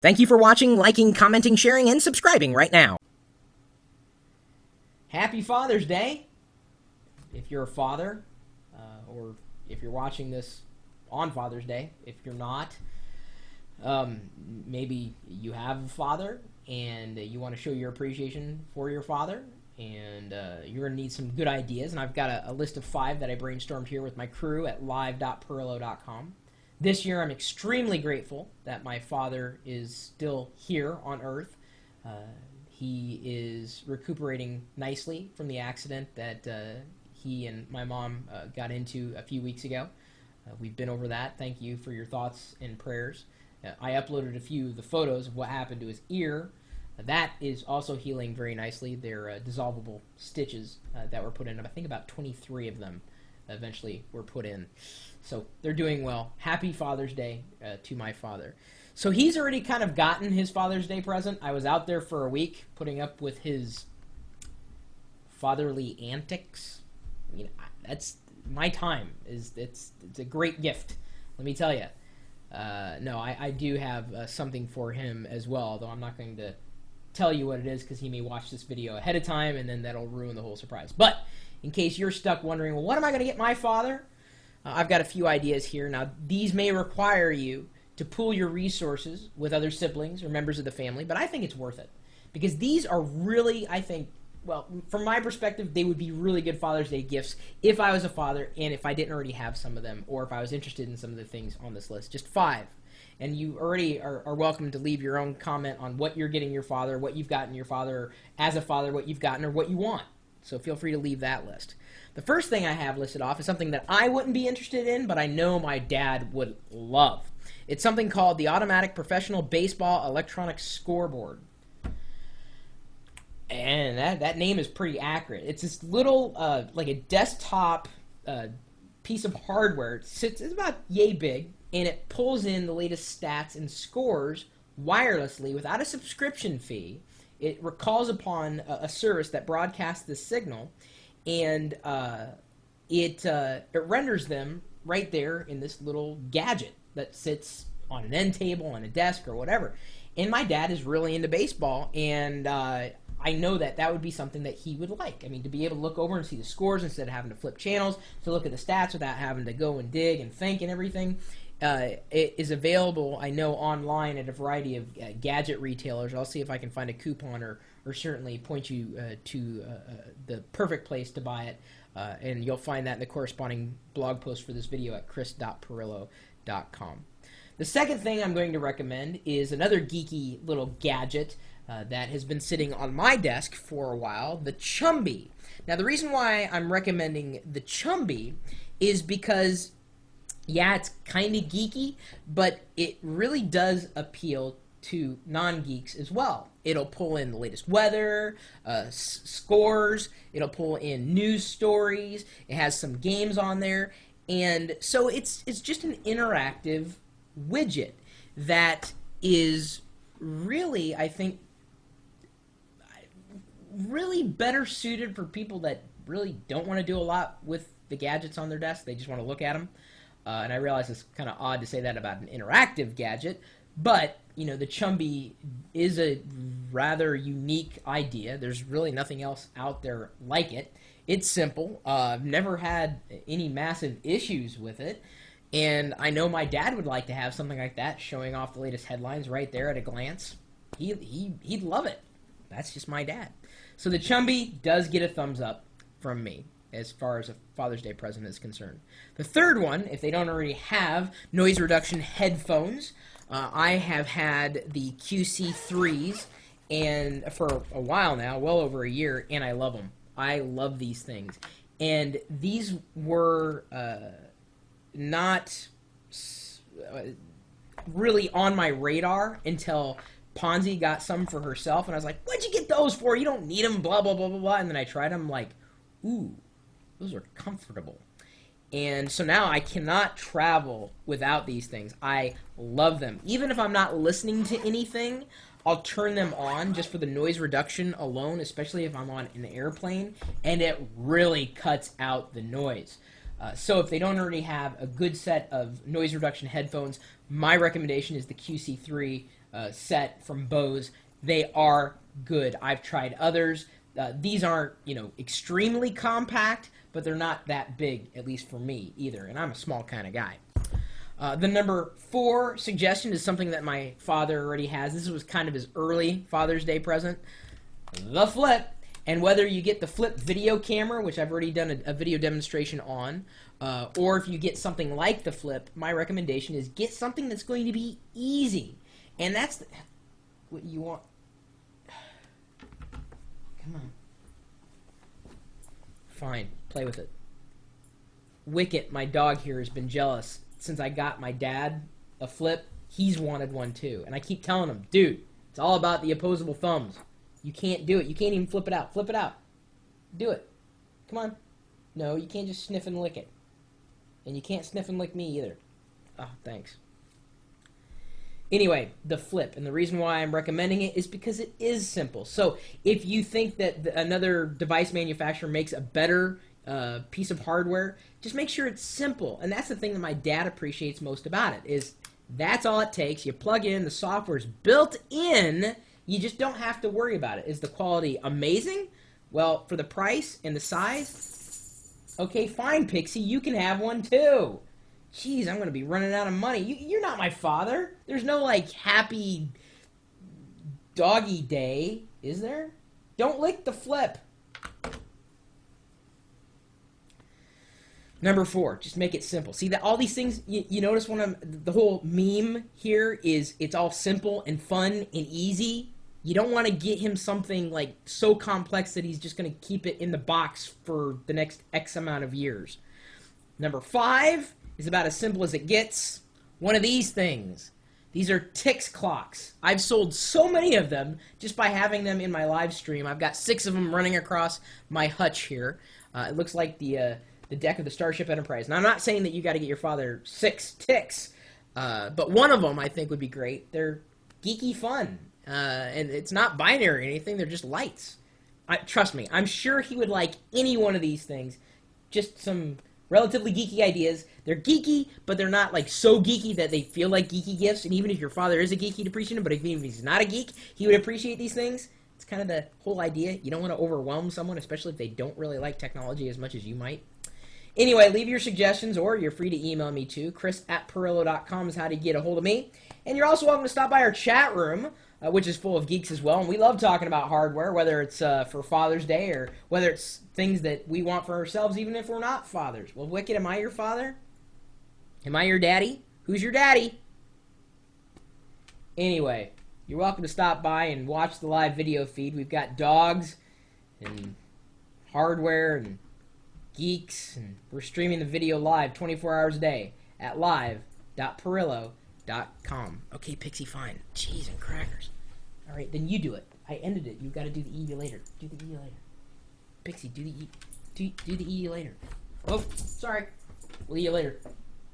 Thank you for watching, liking, commenting, sharing, and subscribing right now. Happy Father's Day, if you're a father, or if you're watching this on Father's Day. If you're not, maybe you have a father and you want to show your appreciation for your father, and you're going to need some good ideas. And I've got a list of 5 that I brainstormed here with my crew at live.pirillo.com. This year, I'm extremely grateful that my father is still here on Earth. He is recuperating nicely from the accident that he and my mom got into a few weeks ago. We've been over that. Thank you for your thoughts and prayers. I uploaded a few of the photos of what happened to his ear. That is also healing very nicely. They're dissolvable stitches that were put in. I think about 23 of them eventually were put in. So they're doing well. Happy Father's Day to my father. So he's already kind of gotten his Father's Day present. I was out there for a week putting up with his fatherly antics. I mean, that's my time. It's a great gift, let me tell you. No, I do have something for him as well, although I'm not going to tell you what it is because he may watch this video ahead of time and then that'll ruin the whole surprise. But in case you're stuck wondering, well, what am I going to get my father? I've got a few ideas here. Now, these may require you to pool your resources with other siblings or members of the family, but I think it's worth it. Because these are really, I think, well, from my perspective, they would be really good Father's Day gifts if I was a father and if I didn't already have some of them, or if I was interested in some of the things on this list. Just 5. And you already are welcome to leave your own comment on what you're getting your father, what you've gotten your father, or as a father, what you've gotten, or what you want. So feel free to leave that list. The first thing I have listed off is something that I wouldn't be interested in, but I know my dad would love. It's something called the Automatic Professional Baseball Electronic Scoreboard. And that name is pretty accurate. It's this little, like a desktop piece of hardware. It's about yay big, and it pulls in the latest stats and scores wirelessly without a subscription fee. It recalls upon a service that broadcasts the signal, and it renders them right there in this little gadget that sits on an end table, on a desk, or whatever. And my dad is really into baseball, and I know that would be something that he would like. I mean, to be able to look over and see the scores instead of having to flip channels, to look at the stats without having to go and dig and think and everything. It is available, I know, online at a variety of gadget retailers. I'll see if I can find a coupon or certainly point you to the perfect place to buy it. And you'll find that in the corresponding blog post for this video at chris.pirillo.com. The second thing I'm going to recommend is another geeky little gadget that has been sitting on my desk for a while, the Chumby. Now, the reason why I'm recommending the Chumby is because, yeah, it's kind of geeky, but it really does appeal to non-geeks as well. It'll pull in the latest weather, scores, it'll pull in news stories, it has some games on there, and so it's just an interactive widget that is really, I think, really better suited for people that really don't want to do a lot with the gadgets on their desk. They just want to look at them. And I realize it's kind of odd to say that about an interactive gadget, but, you know, the Chumby is a rather unique idea. There's really nothing else out there like it. It's simple. I've never had any massive issues with it, and I know my dad would like to have something like that showing off the latest headlines right there at a glance. He'd love it. That's just my dad. So the Chumby does get a thumbs up from me as far as a Father's Day present is concerned. The third one, if they don't already have noise reduction headphones, I have had the QC3s and for a while now, well over a year, and I love them. I love these things. And these were not really on my radar until Ponzi got some for herself, and I was like, what'd you get those for? You don't need them, blah, blah, blah, blah, blah. And then I tried them, like, ooh, those are comfortable. And so now I cannot travel without these things. I love them. Even if I'm not listening to anything, I'll turn them on just for the noise reduction alone, especially if I'm on an airplane, and it really cuts out the noise. So if they don't already have a good set of noise reduction headphones, my recommendation is the QC3 set from Bose. They are good. I've tried others. These aren't, extremely compact, but they're not that big, at least for me either. And I'm a small kind of guy. The number 4 suggestion is something that my father already has. This was kind of his early Father's Day present. The flip. And whether you get the flip video camera, which I've already done a video demonstration on, or if you get something like the flip, my recommendation is get something that's going to be easy. And that's what you want. Come on. Fine, play with it. Wicket, my dog here, has been jealous. Since I got my dad a flip, he's wanted one too. And I keep telling him, dude, it's all about the opposable thumbs. You can't do it. You can't even flip it out. Flip it out. Do it. Come on. No, you can't just sniff and lick it. And you can't sniff and lick me either. Oh, thanks. Anyway, the flip. And the reason why I'm recommending it is because it is simple. So if you think that another device manufacturer makes a better piece of hardware, just make sure it's simple. And that's the thing that my dad appreciates most about it, is that's all it takes. You plug in, the software's built in. You just don't have to worry about it. Is the quality amazing? Well, for the price and the size, okay, fine, Pixie, you can have one too. Jeez, I'm going to be running out of money. You're not my father. There's no, happy doggy day, is there? Don't lick the flip. Number 4, just make it simple. See, that all these things, you notice the whole meme here is it's all simple and fun and easy. You don't want to get him something so complex that he's just going to keep it in the box for the next X amount of years. Number 5 is about as simple as it gets. One of these things. These are Tix clocks. I've sold so many of them just by having them in my live stream. I've got 6 of them running across my hutch here. It looks like the deck of the Starship Enterprise. Now, I'm not saying that you got to get your father 6 Tix, but one of them I think would be great. They're geeky fun. And it's not binary or anything. They're just lights. Trust me, I'm sure he would like any one of these things. Just some relatively geeky ideas. They're geeky, but they're not so geeky that they feel like geeky gifts. And even if your father is a geek, he'd appreciate them. But if he's not a geek, he would appreciate these things. It's kind of the whole idea. You don't want to overwhelm someone, especially if they don't really like technology as much as you might. Anyway, leave your suggestions, or you're free to email me too. Chris@Pirillo.com is how to get a hold of me. And you're also welcome to stop by our chat room, which is full of geeks as well. And we love talking about hardware, whether it's for Father's Day or whether it's things that we want for ourselves, even if we're not fathers. Well, Wicked, am I your father? Am I your daddy? Who's your daddy? Anyway, you're welcome to stop by and watch the live video feed. We've got dogs and hardware and geeks, and we're streaming the video live 24 hours a day at live.pirillo.com. Okay, Pixie, fine. Cheese and crackers. All right, then you do it. I ended it. You've got to do the E later. Do the E later. Pixie, do the E later. Oh, sorry. We'll see you later.